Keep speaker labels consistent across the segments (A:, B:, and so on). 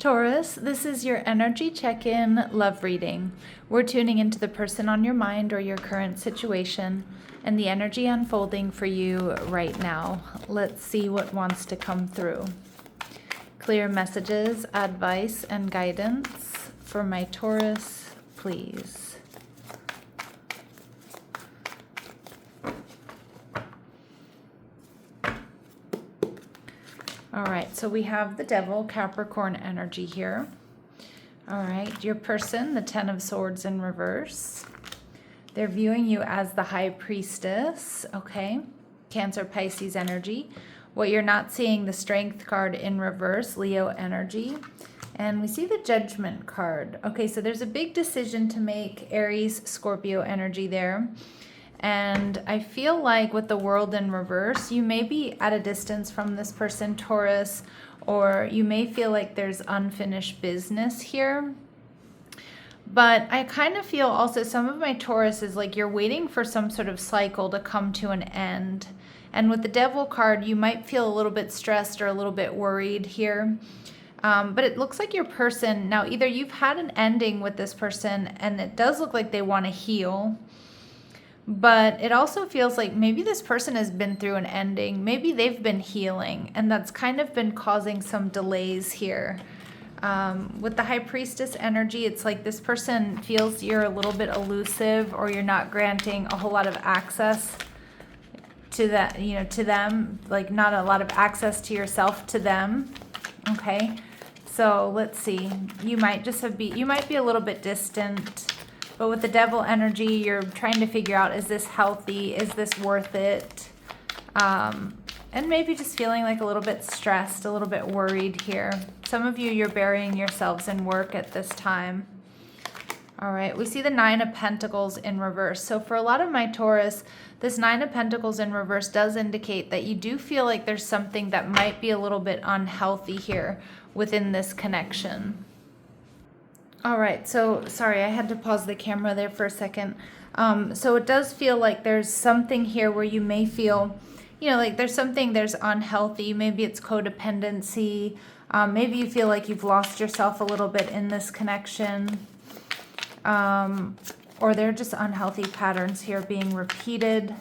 A: Taurus, this is your energy check-in love reading. We're tuning into the person on your mind or your current situation and the energy unfolding for you right now. Let's see what wants to come through. Clear messages, advice, and guidance for my Taurus, please. All right, so we have the Devil, Capricorn energy here. All right, your person, the Ten of Swords in reverse. They're viewing you as the High Priestess, okay? Cancer, Pisces energy. What you're not seeing, the Strength card in reverse, Leo energy. And we see the Judgment card. Okay, so there's a big decision to make, Aries, Scorpio energy there. And I feel like with the World in reverse, you may be at a distance from this person, Taurus, or you may feel like there's unfinished business here. But I kind of feel also some of my Taurus is like you're waiting for some sort of cycle to come to an end. And with the Devil card, you might feel a little bit stressed or a little bit worried here. But it looks like your person, now either you've had an ending with this person and it does look like they want to heal. But it also feels like maybe this person has been through an ending. Maybe they've been healing, and that's kind of been causing some delays here. With the High Priestess energy, it's like this person feels you're a little bit elusive, or you're not granting a whole lot of access to that, to them, like not a lot of access to yourself to them. Okay, so let's see. You might be a little bit distant. But with the Devil energy, you're trying to figure out, is this healthy? Is this worth it? And maybe just feeling like a little bit stressed, a little bit worried here. Some of you, you're burying yourselves in work at this time. All right, we see the Nine of Pentacles in reverse. So for a lot of my Taurus, this Nine of Pentacles in reverse does indicate that you do feel like there's something that might be a little bit unhealthy here within this connection. All right, so sorry, I had to pause the camera there for a second. So it does feel like there's something here where you may feel, like there's unhealthy. Maybe it's codependency. Maybe you feel like you've lost yourself a little bit in this connection. Or there are just unhealthy patterns here being repeated.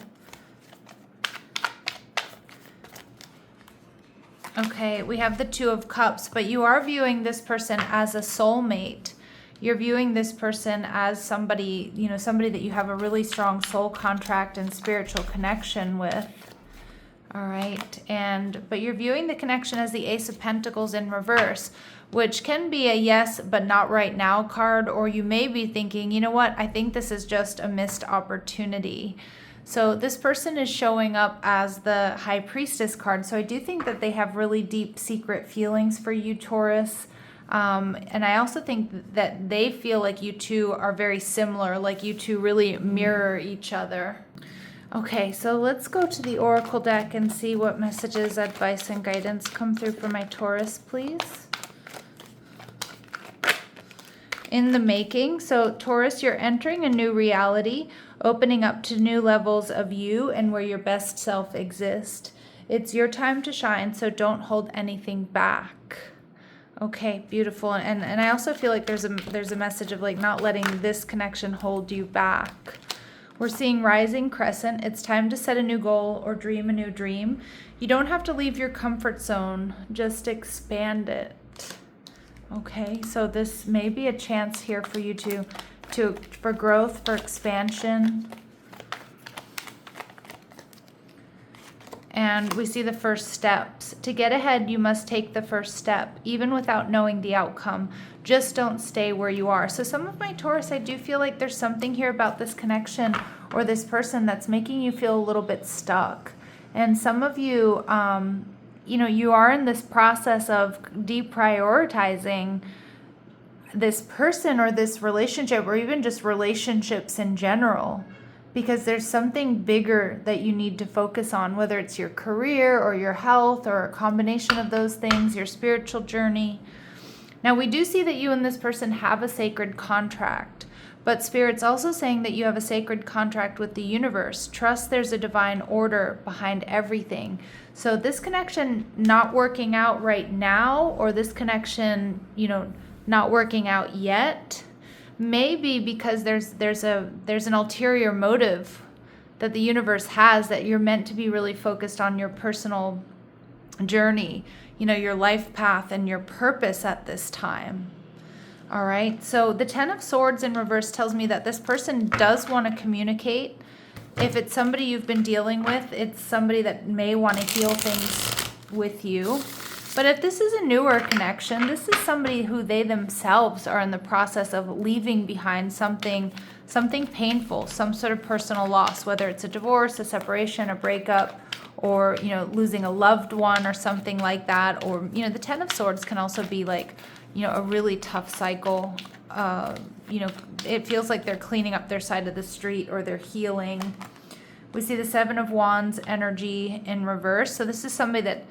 A: Okay, we have the Two of Cups, but you are viewing this person as a soulmate. You're viewing this person as somebody, somebody that you have a really strong soul contract and spiritual connection with. All right. But you're viewing the connection as the Ace of Pentacles in reverse, which can be a yes, but not right now card. Or you may be thinking, you know what? I think this is just a missed opportunity. So this person is showing up as the High Priestess card. So I do think that they have really deep secret feelings for you, Taurus. And I also think that they feel like you two are very similar, like you two really mirror each other. Okay, so let's go to the Oracle deck and see what messages, advice, and guidance come through for my Taurus, please. In the making, so Taurus, you're entering a new reality, opening up to new levels of you and where your best self exists. It's your time to shine, so don't hold anything back. Okay, beautiful. And I also feel like there's a message of like not letting this connection hold you back. We're seeing rising crescent. It's time to set a new goal or dream a new dream. You don't have to leave your comfort zone, just expand it. Okay, so this may be a chance here for you for growth, for expansion. And we see the first steps. To get ahead, you must take the first step, even without knowing the outcome. Just don't stay where you are. So some of my Taurus, I do feel like there's something here about this connection or this person that's making you feel a little bit stuck. And some of you, you are in this process of deprioritizing this person or this relationship, or even just relationships in general. Because there's something bigger that you need to focus on, whether it's your career or your health or a combination of those things, your spiritual journey. Now, we do see that you and this person have a sacred contract, But Spirit's also saying that you have a sacred contract with the universe. Trust there's a divine order behind everything. So this connection not working out right now, or this connection, not working out yet, maybe because there's an ulterior motive that the universe has, that you're meant to be really focused on your personal journey, your life path and your purpose at this time. All right, so the Ten of Swords in reverse tells me that this person does want to communicate. If it's somebody you've been dealing with, it's somebody that may want to heal things with you. But if this is a newer connection, this is somebody who they themselves are in the process of leaving behind something painful, some sort of personal loss, whether it's a divorce, a separation, a breakup, or, losing a loved one or something like that. Or, the Ten of Swords can also be like, a really tough cycle. It feels like they're cleaning up their side of the street, or they're healing. We see the Seven of Wands energy in reverse. So this is somebody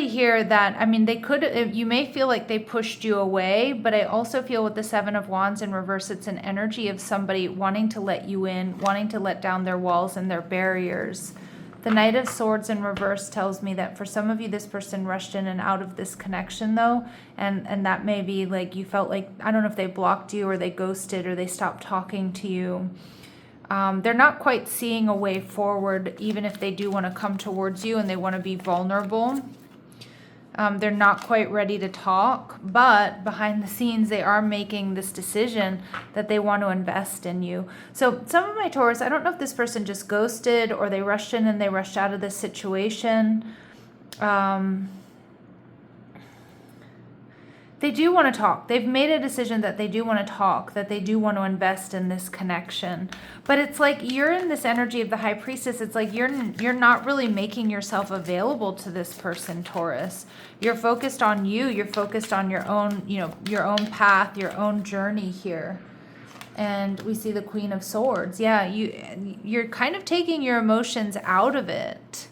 A: here that, you may feel like they pushed you away, but I also feel with the Seven of Wands in reverse, it's an energy of somebody wanting to let you in, wanting to let down their walls and their barriers. The Knight of Swords in reverse tells me that for some of you, this person rushed in and out of this connection though, and that may be like you felt like, I don't know if they blocked you or they ghosted or they stopped talking to you. They're not quite seeing a way forward, even if they do want to come towards you and they want to be vulnerable. They're not quite ready to talk, but behind the scenes, they are making this decision that they want to invest in you. So some of my Taurus, I don't know if this person just ghosted or they rushed in and they rushed out of this situation. They do want to talk. They've made a decision that they do want to talk, that they do want to invest in this connection. But it's like you're in this energy of the High Priestess. It's like you're not really making yourself available to this person, Taurus. You're focused on you. You're focused on your own, your own path, your own journey here. And we see the Queen of Swords. Yeah, you're kind of taking your emotions out of it.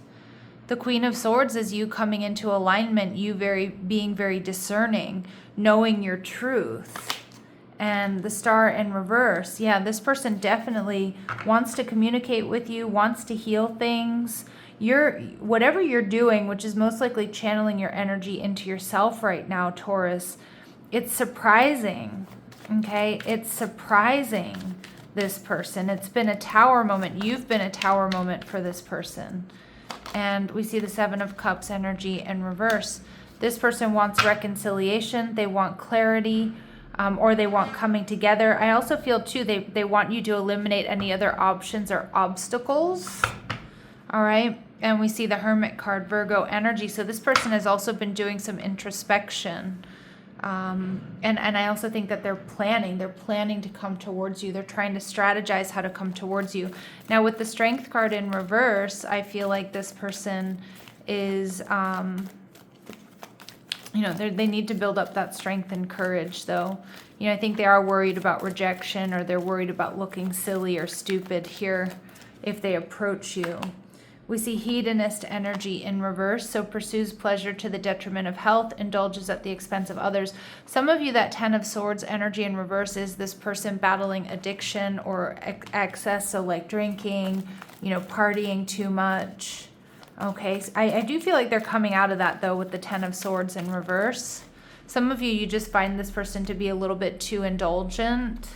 A: The Queen of Swords is you coming into alignment, you being very discerning, knowing your truth. And the Star in reverse, yeah, this person definitely wants to communicate with you, wants to heal things. Whatever you're doing, which is most likely channeling your energy into yourself right now, Taurus, it's surprising, okay? It's surprising this person. It's been a tower moment. You've been a tower moment for this person. And we see the Seven of Cups energy in reverse. This person wants reconciliation. They want clarity, or they want coming together. I also feel, too, they want you to eliminate any other options or obstacles. All right. And we see the Hermit card, Virgo energy. So this person has also been doing some introspection. And I also think that they're planning to come towards you. They're trying to strategize how to come towards you. Now with the Strength card in reverse, I feel like this person is, they need to build up that strength and courage though. I think they are worried about rejection, or they're worried about looking silly or stupid here if they approach you. We see hedonist energy in reverse, so pursues pleasure to the detriment of health, indulges at the expense of others. Some of you, that Ten of Swords energy in reverse is this person battling addiction or excess, so like drinking, partying too much. Okay, so I do feel like they're coming out of that though with the Ten of Swords in reverse. Some of you just find this person to be a little bit too indulgent.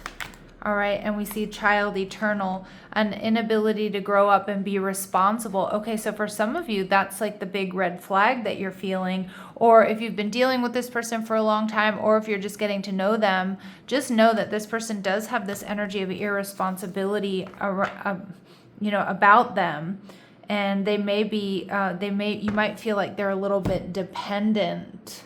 A: All right, and we see child eternal, an inability to grow up and be responsible. Okay, so for some of you, that's like the big red flag that you're feeling. Or if you've been dealing with this person for a long time, or if you're just getting to know them, just know that this person does have this energy of irresponsibility, about them. And they may be, you might feel like they're a little bit dependent.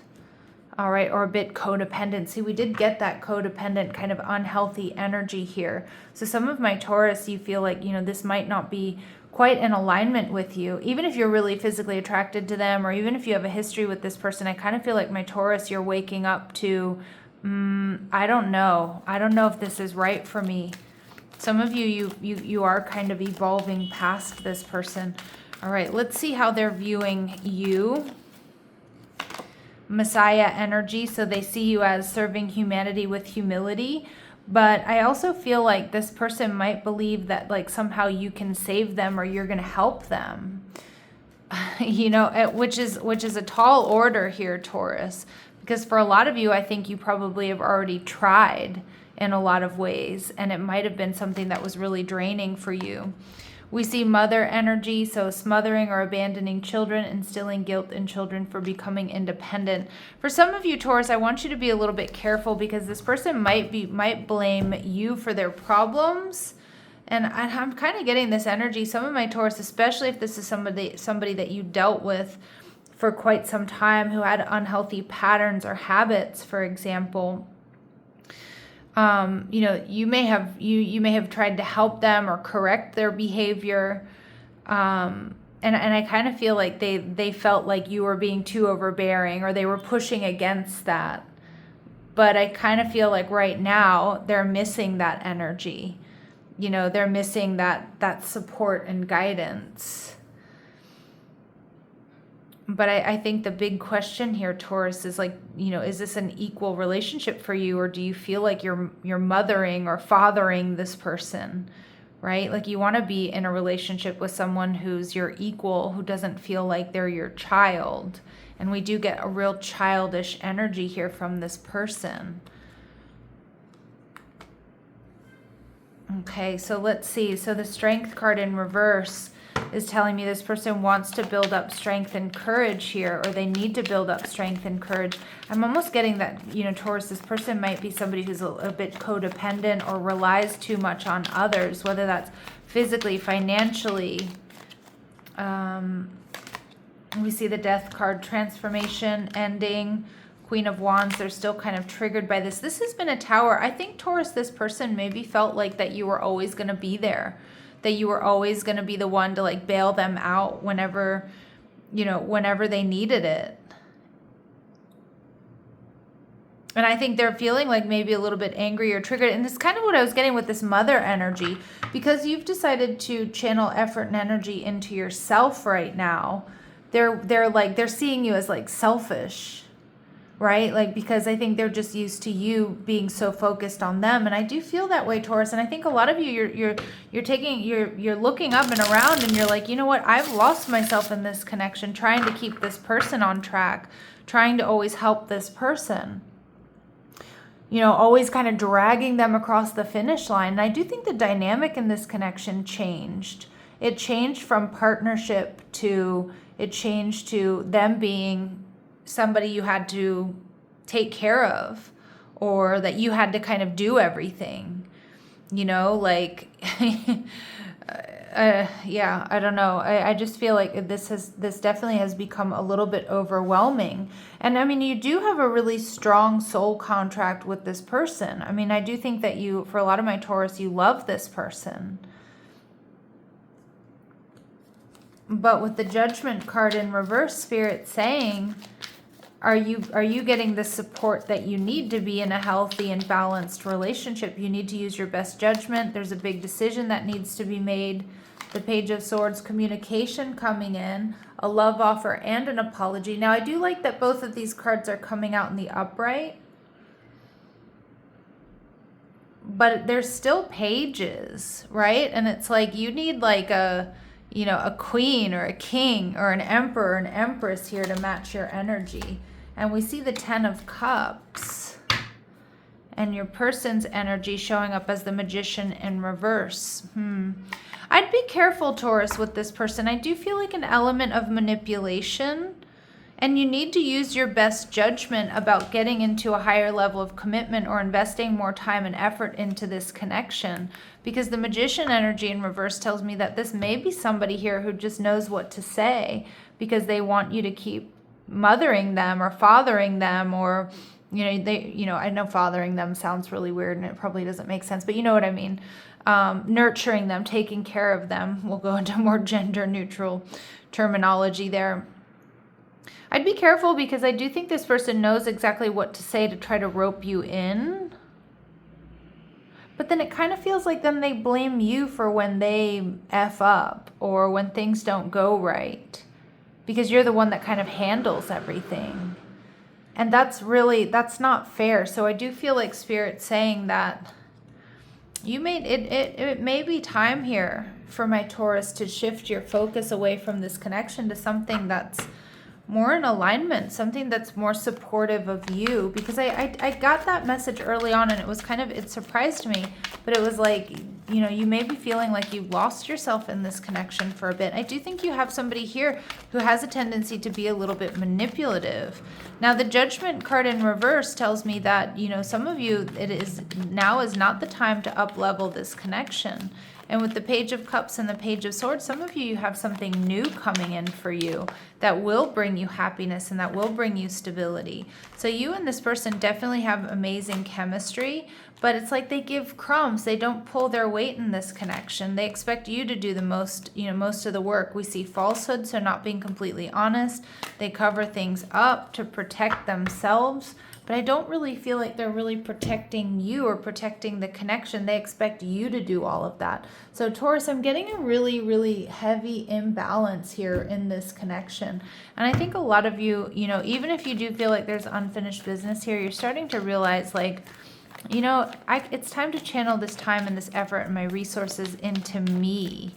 A: All right, or a bit codependent. See, we did get that codependent kind of unhealthy energy here. So some of my Taurus, you feel like, this might not be quite in alignment with you. Even if you're really physically attracted to them, or even if you have a history with this person, I kind of feel like my Taurus, you're waking up to, I don't know if this is right for me. Some of you are kind of evolving past this person. All right, let's see how they're viewing you. Messiah energy, so they see you as serving humanity with humility, But I also feel like this person might believe that like somehow you can save them or you're going to help them. Which is a tall order here, Taurus, because for a lot of you, I think you probably have already tried in a lot of ways, and it might have been something that was really draining for you. We see mother energy, so smothering or abandoning children, instilling guilt in children for becoming independent. For some of you, Taurus, I want you to be a little bit careful because this person might blame you for their problems. And I'm kind of getting this energy. Some of my Taurus, especially if this is somebody that you dealt with for quite some time who had unhealthy patterns or habits, for example, you may have tried to help them or correct their behavior. And I kind of feel like they felt like you were being too overbearing or they were pushing against that. But I kind of feel like right now they're missing that energy. They're missing that support and guidance. But I think the big question here, Taurus, is like, is this an equal relationship for you, or do you feel like you're mothering or fathering this person, right? Like you want to be in a relationship with someone who's your equal, who doesn't feel like they're your child. And we do get a real childish energy here from this person. Okay, so let's see. So the Strength card in reverse is telling me this person wants to build up strength and courage here, or they need to build up strength and courage. I'm almost getting that, Taurus, this person might be somebody who's a bit codependent or relies too much on others, whether that's physically, financially. We see the Death card, transformation, ending, Queen of Wands. They're still kind of triggered by this. This has been a Tower. I think, Taurus, this person maybe felt like that you were always going to be there, that you were always going to be the one to like bail them out whenever they needed it. And I think they're feeling like maybe a little bit angry or triggered. And this is kind of what I was getting with this mother energy, because you've decided to channel effort and energy into yourself right now. They're seeing you as like selfish, right? Like, because I think they're just used to you being so focused on them. And I do feel that way, Taurus. And I think a lot of you, you're looking up and around and you're like, you know what? I've lost myself in this connection, trying to keep this person on track, trying to always help this person, always kind of dragging them across the finish line. And I do think the dynamic in this connection changed. It changed from partnership to them being somebody you had to take care of, or that you had to kind of do everything, like, yeah, I don't know. I just feel like this definitely has become a little bit overwhelming. And I mean, you do have a really strong soul contract with this person. I mean, I do think that for a lot of my Taurus, you love this person. But with the Judgment card in reverse, Spirit saying, are you getting the support that you need to be in a healthy and balanced relationship? You need to use your best judgment. There's a big decision that needs to be made. The Page of Swords, communication coming in, a love offer, and an apology. Now, I do like that both of these cards are coming out in the upright. But there's still pages, right? And it's like you need like a queen or a king or an emperor or an empress here to match your energy. And we see the 10 of Cups and your person's energy showing up as the Magician in reverse. I'd be careful, Taurus, with this person. I do feel like an element of manipulation, and you need to use your best judgment about getting into a higher level of commitment or investing more time and effort into this connection, because the Magician energy in reverse tells me that this may be somebody here who just knows what to say because they want you to keep mothering them or fathering them, or I know fathering them sounds really weird and it probably doesn't make sense, but you know what I mean. Nurturing them, taking care of them. We'll go into more gender neutral terminology there. I'd be careful, because I do think this person knows exactly what to say to try to rope you in. But then it kind of feels like then they blame you for when they F up or when things don't go right, because you're the one that kind of handles everything. And that's not fair. So I do feel like Spirit's saying that it may be time here for my Taurus to shift your focus away from this connection to something that's more in alignment, something that's more supportive of you, because I got that message early on, and it was it surprised me, but it was like, you may be feeling like you lost yourself in this connection for a bit. I do think you have somebody here who has a tendency to be a little bit manipulative. Now, the Judgment card in reverse tells me that, some of you, now is not the time to up-level this connection. And with the Page of Cups and the Page of Swords, some of you have something new coming in for you that will bring you happiness and that will bring you stability. So you and this person definitely have amazing chemistry, but it's like they give crumbs. They don't pull their weight in this connection. They expect you to do the most, most of the work. We see falsehood, so not being completely honest. They cover things up to protect themselves. But I don't really feel like they're really protecting you or protecting the connection. They expect you to do all of that. So Taurus, I'm getting a really, really heavy imbalance here in this connection. And I think a lot of you, even if you do feel like there's unfinished business here, you're starting to realize it's time to channel this time and this effort and my resources into me.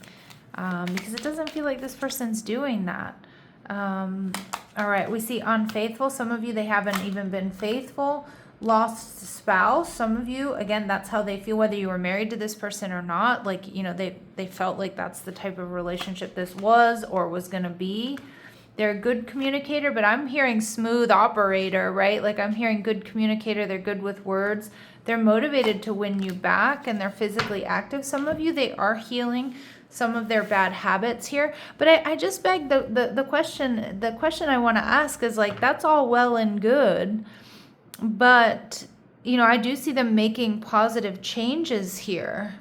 A: Because it doesn't feel like this person's doing that. All right, we see unfaithful. Some of you, they haven't even been faithful. Lost spouse. Some of you, again, that's how they feel, whether you were married to this person or not. Like, they felt like that's the type of relationship this was or was going to be. They're a good communicator, but I'm hearing smooth operator, right? Like I'm hearing good communicator. They're good with words. They're motivated to win you back, and they're physically active. Some of you, they are healing some of their bad habits here. But I just beg the question I want to ask is like, that's all well and good, but I do see them making positive changes here.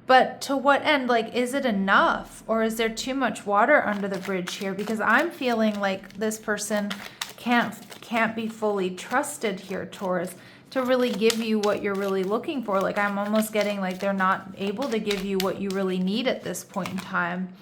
A: But to what end? Like, is it enough, or is there too much water under the bridge here? Because I'm feeling like this person can't be fully trusted here, Taurus, to really give you what you're really looking for. Like, I'm almost getting like they're not able to give you what you really need at this point in time.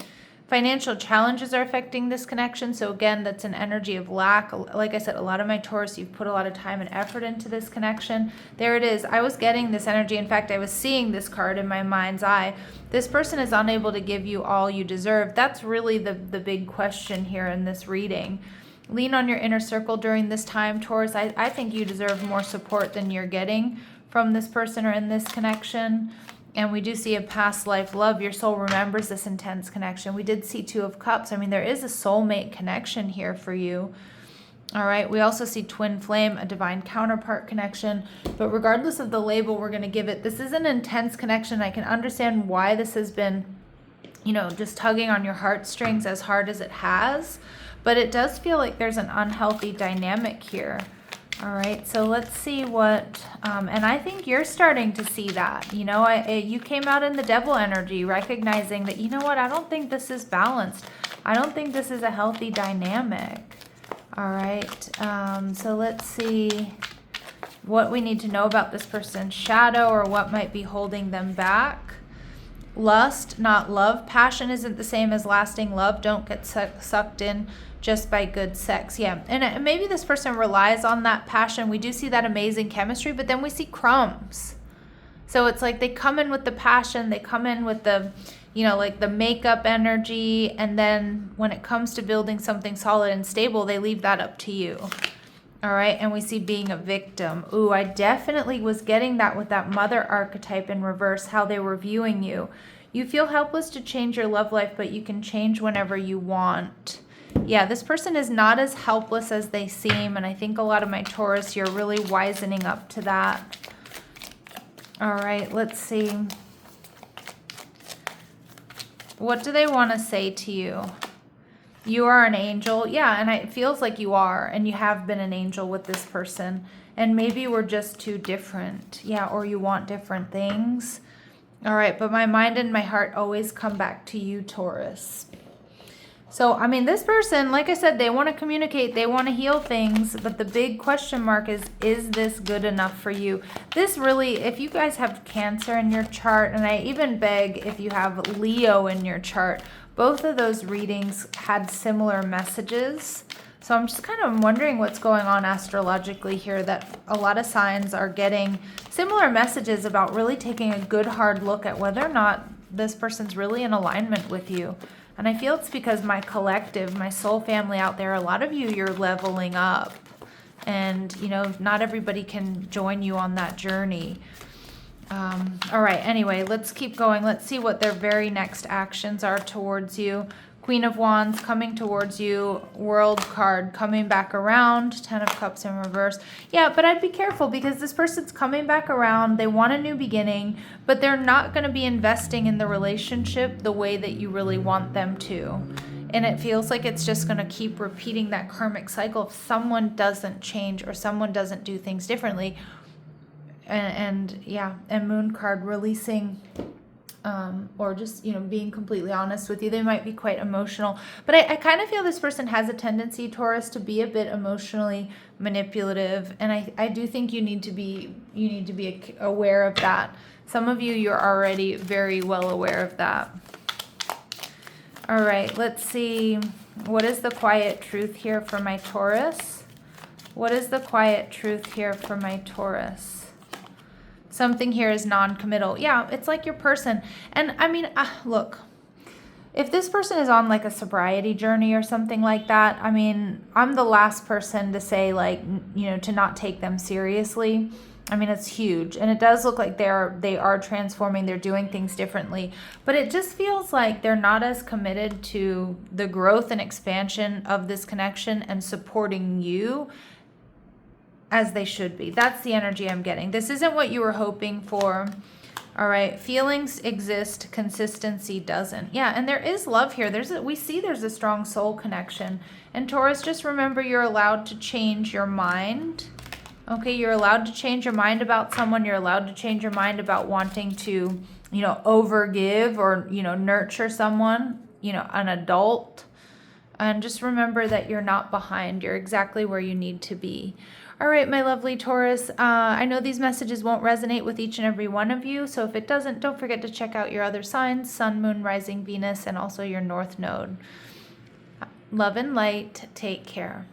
A: Financial challenges are affecting this connection. So again, that's an energy of lack. Like I said, a lot of my Taurus, you've put a lot of time and effort into this connection. There it is. I was getting this energy. In fact, I was seeing this card in my mind's eye. This person is unable to give you all you deserve. That's really the big question here in this reading. Lean on your inner circle during this time, Taurus. I think you deserve more support than you're getting from this person or in this connection. And we do see a past life love. Your soul remembers this intense connection. We did see Two of Cups. I mean, there is a soulmate connection here for you. All right. We also see twin flame, a divine counterpart connection. But regardless of the label we're going to give it, this is an intense connection. I can understand why this has been, just tugging on your heartstrings as hard as it has. But it does feel like there's an unhealthy dynamic here. All right, so let's see what, and I think you're starting to see that. You came out in the devil energy, recognizing that, I don't think this is balanced. I don't think this is a healthy dynamic. All right, so let's see what we need to know about this person's shadow or what might be holding them back. Lust, not love. Passion isn't the same as lasting love. Don't get sucked in just by good sex. Yeah, and maybe this person relies on that passion. We do see that amazing chemistry, but then we see crumbs. So it's like they come in with the passion, they come in with the, like the makeup energy, and then when it comes to building something solid and stable, they leave that up to you. All right, and we see being a victim. Ooh, I definitely was getting that with that mother archetype in reverse, how they were viewing you. You feel helpless to change your love life, but you can change whenever you want. Yeah, this person is not as helpless as they seem, and I think a lot of my Taurus, you're really wisening up to that. All right, let's see. What do they want to say to you? You are an angel. Yeah, and it feels like you are, and you have been an angel with this person, and maybe we're just too different. Yeah, or you want different things. All right, but my mind and my heart always come back to you, Taurus. So, I mean, this person, like I said, they want to communicate, they want to heal things, but the big question mark is this good enough for you? This really, if you guys have Cancer in your chart, and I even beg if you have Leo in your chart, both of those readings had similar messages. So I'm just kind of wondering what's going on astrologically here, that a lot of signs are getting similar messages about really taking a good hard look at whether or not this person's really in alignment with you. And I feel it's because my collective, my soul family out there, a lot of you, you're leveling up. And, you know, not everybody can join you on that journey. All right, anyway, let's keep going. Let's see what their very next actions are towards you. Queen of Wands coming towards you, World card coming back around, Ten of Cups in reverse. Yeah, but I'd be careful because this person's coming back around. They want a new beginning, but they're not going to be investing in the relationship the way that you really want them to. And it feels like it's just going to keep repeating that karmic cycle if someone doesn't change or someone doesn't do things differently. And Moon card releasing, or just, you know, being completely honest with you. They might be quite emotional, but I kind of feel this person has a tendency, Taurus, to be a bit emotionally manipulative. And I do think you need to be aware of that. Some of you, you're already very well aware of that. All right, let's see. What is the quiet truth here for my Taurus? What is the quiet truth here for my Taurus? Something here is non-committal. Yeah, it's like your person. And I mean, look, if this person is on like a sobriety journey or something like that, I mean, I'm the last person to say, like, you know, to not take them seriously. I mean, it's huge. And it does look like they are transforming. They're doing things differently. But it just feels like they're not as committed to the growth and expansion of this connection and supporting you as they should be. That's the energy I'm getting. This isn't what you were hoping for. All right. Feelings exist. Consistency doesn't. Yeah. And there is love here. We see there's a strong soul connection. And Taurus, just remember you're allowed to change your mind. Okay. You're allowed to change your mind about someone. You're allowed to change your mind about wanting to, you know, overgive or, you know, nurture someone, you know, an adult. And just remember that you're not behind. You're exactly where you need to be. All right, my lovely Taurus, I know these messages won't resonate with each and every one of you, so if it doesn't, don't forget to check out your other signs, Sun, Moon, Rising, Venus, and also your North Node. Love and light. Take care.